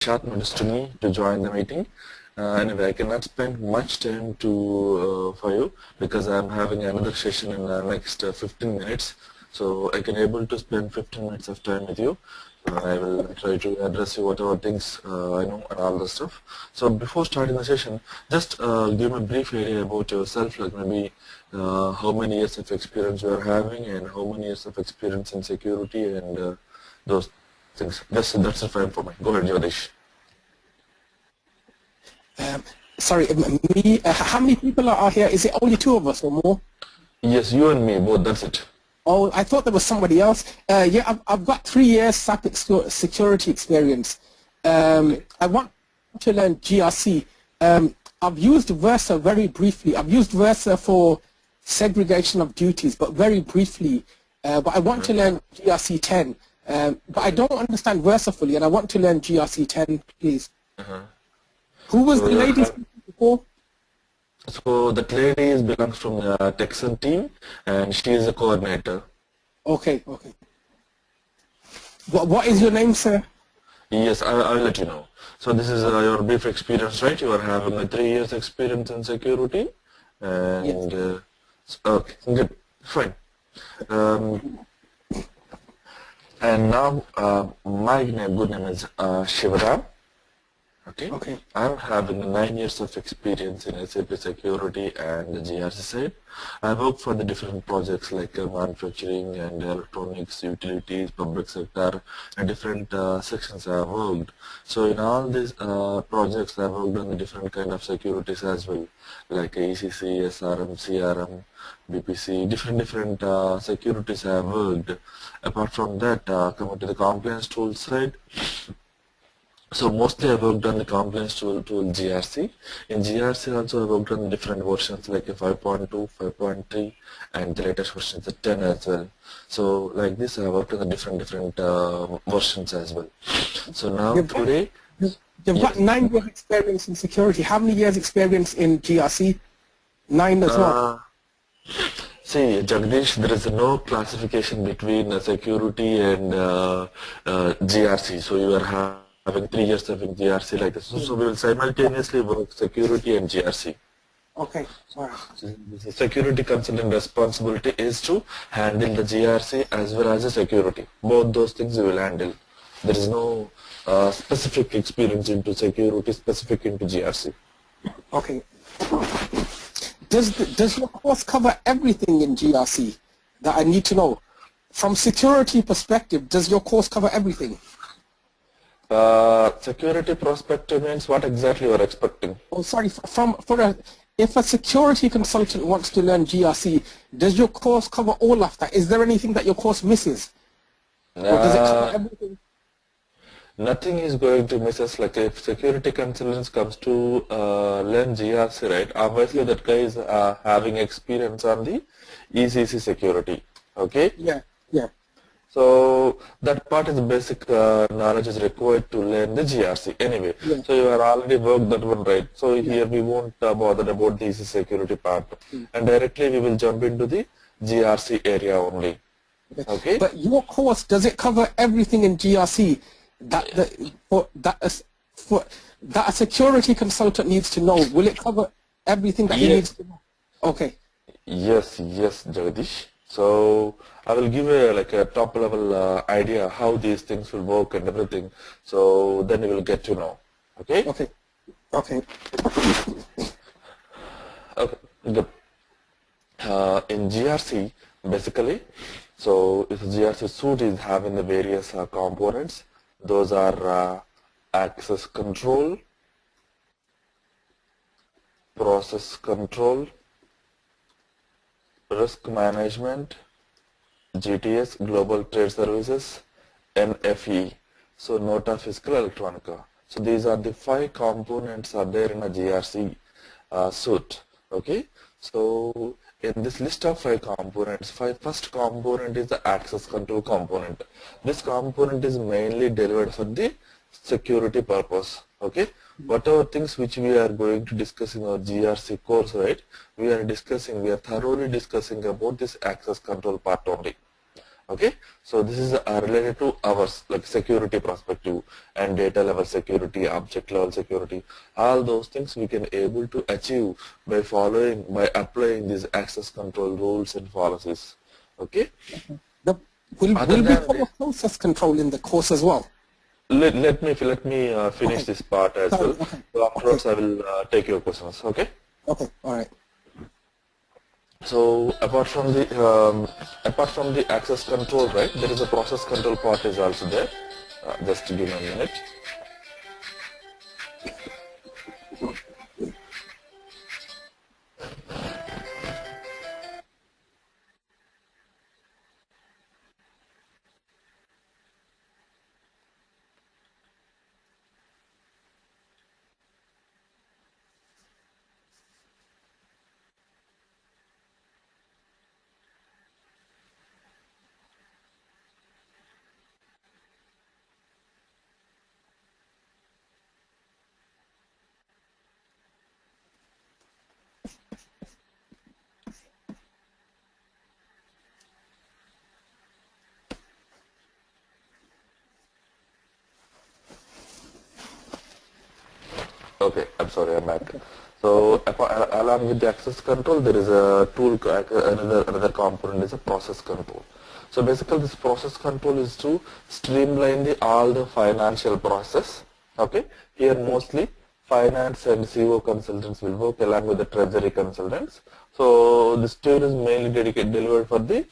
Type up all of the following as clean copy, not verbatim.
short notice to me to join the meeting. Anyway, I cannot spend much time for you because I'm having another session in the next 15 minutes. So I can able to spend 15 minutes of time with you. I will try to address you whatever things I know and all the stuff. So before starting the session, just give me a brief idea about yourself, like maybe how many years of experience you are having and how many years of experience in security and those things. That's fine for me. Go ahead, Jagdish. Sorry, me. How many people are here? Is it only two of us or more? Yes, you and me both. That's it. Oh, I thought there was somebody else. Yeah, I've got 3 years SAP security experience. I want to learn GRC. I've used Versa very briefly. I've used Versa for segregation of duties, but very briefly. But I want to learn GRC 10. But I don't understand Versa fully, and I want to learn GRC 10, please. Who was the lady before? So that lady belongs from the Tekson team, and she is a coordinator. Okay, okay. What is your name, sir? Yes, I'll let you know. So this is your brief experience, right? You are having a 3 years experience in security, and Yes. Okay, good, fine. And now my good name is Shivaram. Okay. Okay. I'm having 9 years of experience in SAP security and the GRC side. I work for the different projects like manufacturing and electronics, utilities, public sector, and different sections I have worked. So in all these projects, I have worked on the different kind of securities as well, like ECC, SRM, CRM, BPC, different securities I have worked. Apart from that, coming to the compliance tool side. So mostly I worked on the compliance tool GRC. In GRC also I worked on different versions like 5.2, 5.3 and the latest version is 10 as well. So like this I worked on the different versions as well. So now today... You've got 9 years experience in security. How many years experience in GRC? 9 as well. See, Jagdish, there is no classification between security and GRC. So you are having 3 years of GRC like this. So we will simultaneously work security and GRC. Okay, sorry. The security consultant responsibility is to handle the GRC as well as the security. Both those things we will handle. There is no specific experience into security, specific into GRC. Okay. Does your course cover everything in GRC that I need to know? From security perspective, does your course cover everything? Security perspective means what exactly you are expecting? Oh, sorry. If a security consultant wants to learn GRC, does your course cover all of that? Is there anything that your course misses? Or does it cover everything? Nothing is going to miss us. Like if security consultants comes to learn GRC, right? Obviously that guy is having experience on the ECC security. Okay? Yeah, yeah. So that part is the basic knowledge is required to learn the GRC. Anyway, yeah. So you are already worked that one, right? So here we won't bother about the ECC security part, and directly we will jump into the GRC area only. Okay. But your course, does it cover everything in GRC that a security consultant needs to know? Will it cover everything that he needs to know? Okay. Yes, Jagdish. So I will give a top level idea how these things will work and everything. So then you will get to know. Okay? Okay. Okay. Okay. Good. In GRC, basically, so if GRC suite is having the various components, those are access control, process control, risk management, GTS, Global Trade Services, NFE, so Nota Fiscal Electronica. So these are the 5 components are there in a GRC suite. Okay, so in this list of 5 components, first component is the access control component. This component is mainly delivered for the security purpose. Okay, whatever things which we are going to discuss in our GRC course, right, we are thoroughly discussing about this access control part only. Okay, so this is related to our like security perspective and data level security, object level security. All those things we can able to achieve by applying these access control rules and policies. Okay. The, will Other we than cover this, process control in the course as well? let me finish Okay. this part as Sorry. well. Okay. So Okay. afterwards, I will take your questions. Okay. Okay. All right. So apart from the access control, right, there is a process control part is also there. Just give me a minute. Okay, I'm sorry, I'm back. So along with the access control, there is a tool, another component is a process control. So basically this process control is to streamline all the financial process. Okay, here mostly finance and CO consultants will work along with the treasury consultants. So this tool is mainly delivered for the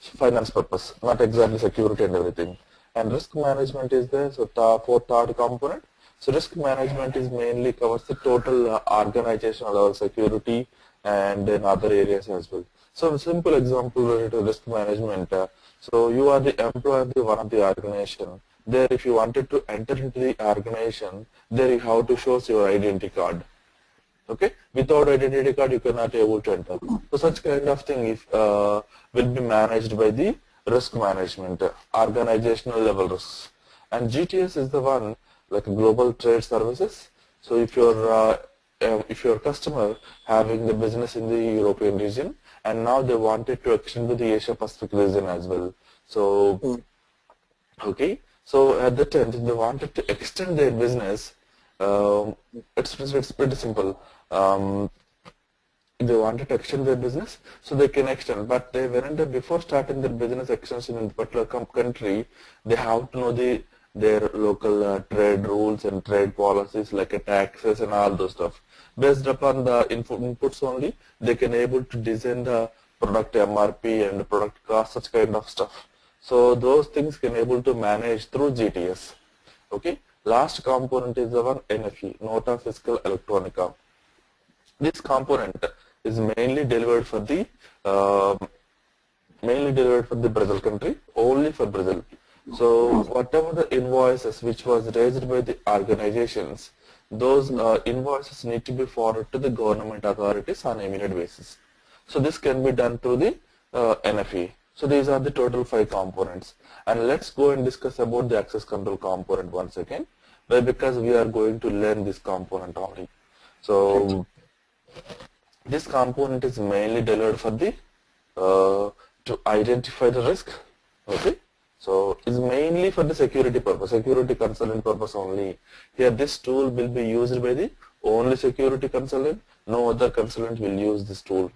finance purpose, not exactly security and everything. And risk management is there, so third component. So risk management is mainly covers the total organizational level security and in other areas as well. So a simple example related to risk management. So you are the employee of the one of the organization. There, if you wanted to enter into the organization, there you have to show your identity card. Okay, without identity card you cannot able to enter. So such kind of thing will be managed by the risk management, organizational level risks. And GTS is the one like global trade services. So if your customer having the business in the European region and now they wanted to extend to the Asia Pacific region as well. So okay, so at that time if they wanted to extend their business, it's pretty simple. They wanted to extend their business, so they can extend. But they weren't before starting their business extension in a particular country. They have to know their local trade rules and trade policies like taxes and all those stuff. Based upon the inputs only, they can able to design the product MRP and product cost, such kind of stuff. So those things can able to manage through GTS. Okay. Last component is the one NFE, Nota Fiscal Electronica. This component is mainly delivered for the Brazil country, only for Brazil. So whatever the invoices which was raised by the organizations, those invoices need to be forwarded to the government authorities on immediate basis. So this can be done through the NFE. So these are the total 5 components. And let's go and discuss about the access control component once again, because we are going to learn this component only. So this component is mainly delivered for the to identify the risk. Okay, so it's mainly for the security purpose, security consultant purpose only. Here this tool will be used by the only security consultant. No other consultant will use this tool.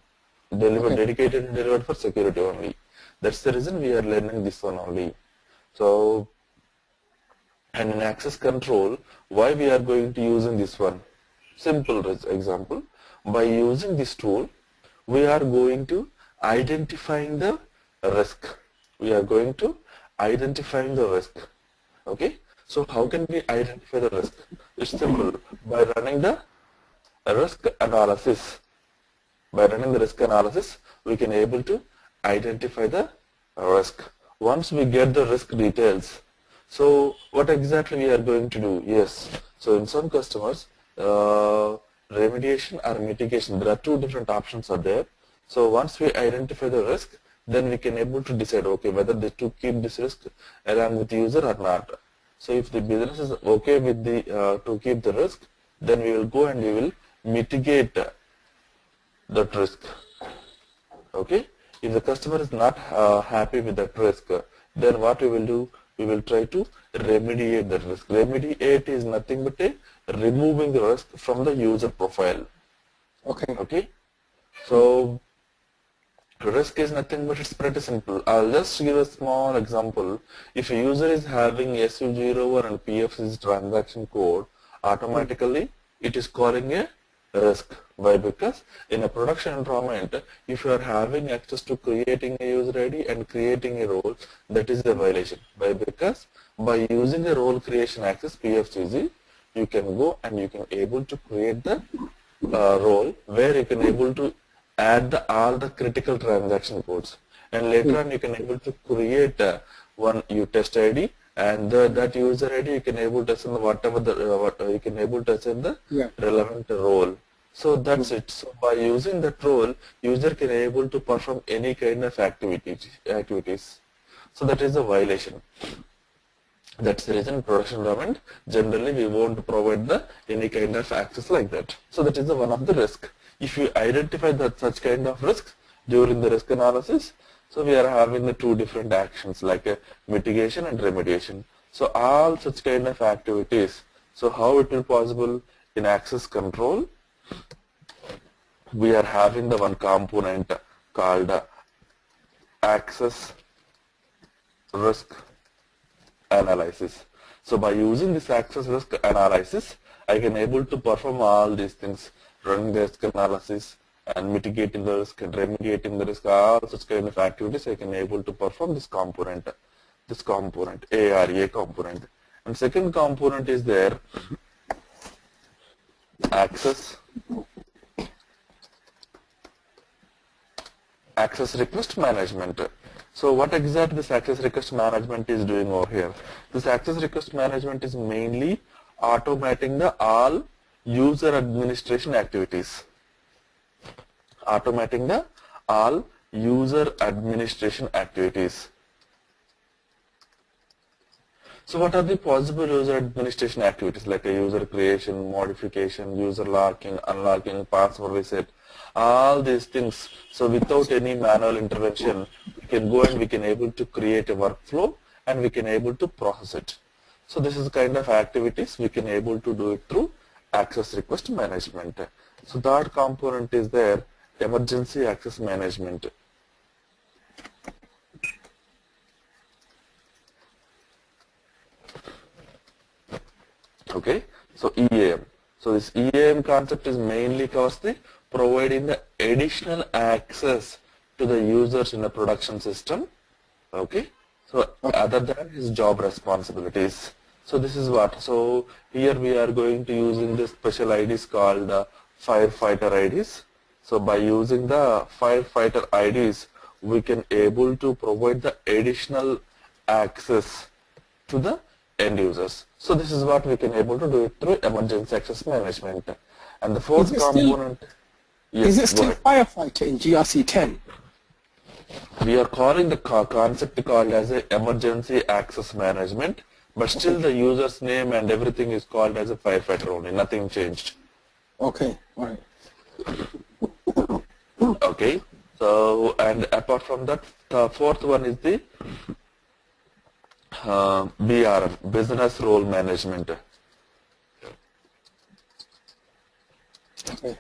Dedicated and delivered for security only. That's the reason we are learning this one only. So, and in access control, why we are going to using this one? Simple example. By using this tool, we are going to identifying the risk. We are going to identifying the risk. Okay. So how can we identify the risk? It's simple. By running the risk analysis. By running the risk analysis, we can able to identify the risk. Once we get the risk details, so what exactly we are going to do? Yes. So in some customers, remediation or mitigation, there are 2 different options are there. So once we identify the risk, then we can able to decide, okay, whether to keep this risk along with the user or not. So if the business is okay with the to keep the risk, then we will go and we will mitigate that risk. Okay. If the customer is not happy with that risk, then what we will do? We will try to remediate that risk. Remediate is nothing but a removing the risk from the user profile. Okay. Okay. So risk is nothing but it's pretty simple. I'll just give a small example. If a user is having SU01 and PFC's transaction code, automatically it is calling a risk. Why? Because in a production environment, if you are having access to creating a user ID and creating a role, that is a violation. Why? Because by using a role creation access PFCG, you can go and you can able to create the role where you can able to add all the critical transaction codes, and later on you can able to create one test ID, and that user ID you can able to assign whatever the you can able to assign the relevant role. So that's it. So by using that role, user can able to perform any kind of activities. So that is a violation. That's the reason in production environment, generally we won't provide any kind of access like that. So that is one of the risk. If you identify that such kind of risks during the risk analysis, so we are having the two different actions like mitigation and remediation. So all such kind of activities. So how it will possible in access control? We are having the one component called access risk analysis. So by using this access risk analysis, I can able to perform all these things, running the risk analysis and mitigating the risk and remediating the risk, all such kind of activities I can able to perform this component, ARA component. And second component is there, access request management. So what exactly this access request management is doing over here? This access request management is mainly automating the all user administration activities. Automating the all user administration activities. So what are the possible user administration activities like a user creation, modification, user locking, unlocking, password reset, all these things. So without any manual intervention, we can go and we can able to create a workflow and we can able to process it. So this is the kind of activities we can able to do it through access request management. So that component is there, emergency access management. Okay, so EAM. So this EAM concept is mainly covers the providing the additional access to the users in the production system. Okay, so other than his job responsibilities. So this is what. So here we are going to using this special IDs called firefighter IDs. So by using the firefighter IDs, we can able to provide the additional access to the end users. So this is what we can able to do it through emergency access management. And the fourth component. Is it still firefighter in GRC 10? We are calling the concept called as a emergency access management, but still the user's name and everything is called as a firefighter only. Nothing changed. Okay, all right. Okay. So and apart from that, the fourth one is the BRM, business role management. Okay.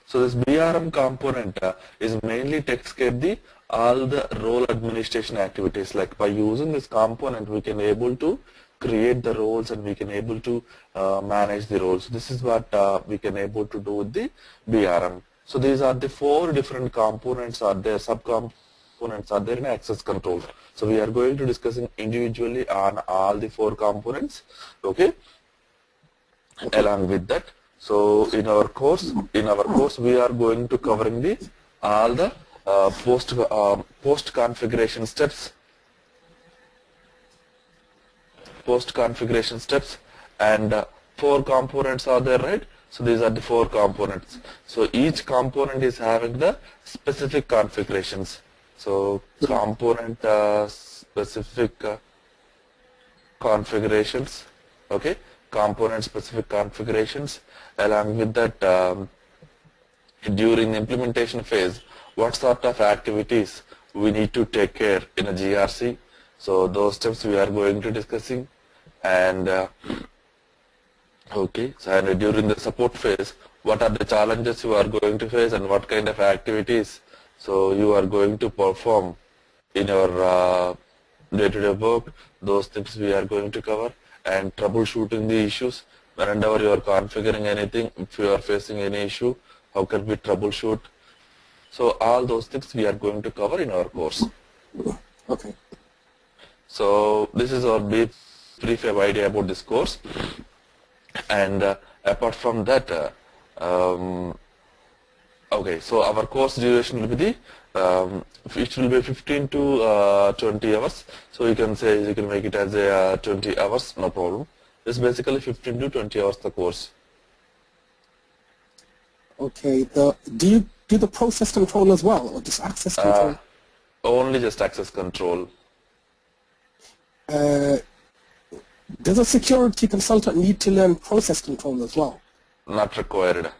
So this BRM component is mainly takes care of the all the role administration activities. Like by using this component, we can able to create the roles and we can able to manage the roles. This is what we can able to do with the BRM. So these are the four different components are there, subcomponents are there in access control. So we are going to discussing individually on all the four components. Okay. Along with that, so in our course we are going to covering the all the post configuration steps, and four components are there, right? So these are the four components. So each component is having the specific configurations. So component specific configurations. Okay. Component specific configurations. Along with that, during the implementation phase, what sort of activities we need to take care in a GRC. So those steps we are going to discussing, and okay, so and during the support phase, what are the challenges you are going to face and what kind of activities so you are going to perform in your day-to-day work. Those things we are going to cover, and troubleshooting the issues. Whenever you are configuring anything, if you are facing any issue, how can we troubleshoot? So all those things we are going to cover in our course. Okay. So this is our brief idea about this course, and apart from that, okay, so our course duration will be it will be 15 to 20 hours. So you can say, you can make it as a 20 hours, no problem. It's basically 15 to 20 hours the course. Okay. Do you do the process control as well, or just access control? Only just access control. Does a security consultant need to learn process control as well? Not required.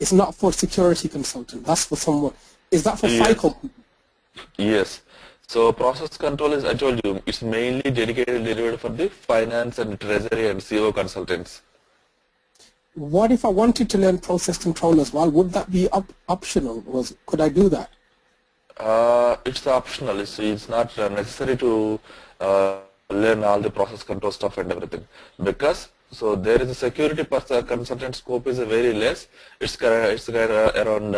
It's not for security consultant. That's for someone. Is that for Yes. FICO? Yes. So process control is, I told you, it's mainly delivered for the finance and treasury and CO consultants. What if I wanted to learn process control as well? Would that be optional? Could I do that? It's optional. It's not necessary to learn all the process control stuff and everything, because so there is a security consultant scope is very less. It's around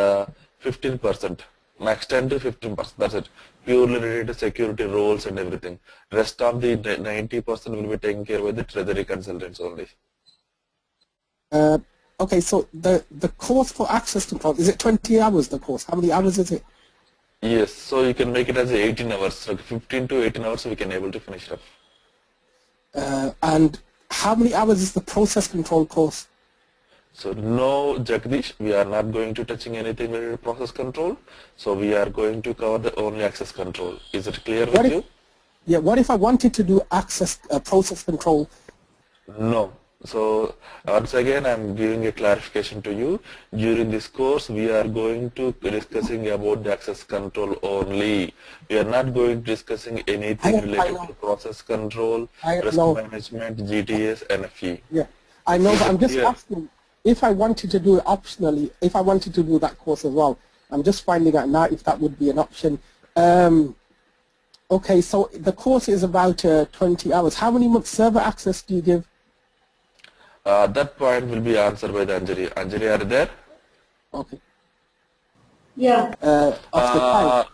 15%, max 10 to 15%. That's it. Purely related to security roles and everything. Rest of the 90% will be taken care by the treasury consultants only. Okay, so the course for access control, is it 20 hours, the course? How many hours is it? Yes, so you can make it as 18 hours, like 15 to 18 hours we can able to finish it up. And how many hours is the process control course? So no, Jagdish, we are not going to touching anything related to process control. So we are going to cover the only access control. Is it clear with you? Yeah, what if I wanted to do access process control? No. So once again, I'm giving a clarification to you. During this course, we are going to discussing about the access control only. We are not going to discussing anything related to process control, risk management, GTS, NFE. Yeah, I know, but I'm just asking if I wanted to do it optionally, if I wanted to do that course as well. I'm just finding out now if that would be an option. Okay, so the course is about 20 hours. How many months server access do you give? That point will be answered by the Anjali. Anjali, are you there? Okay. Yeah. Of the time.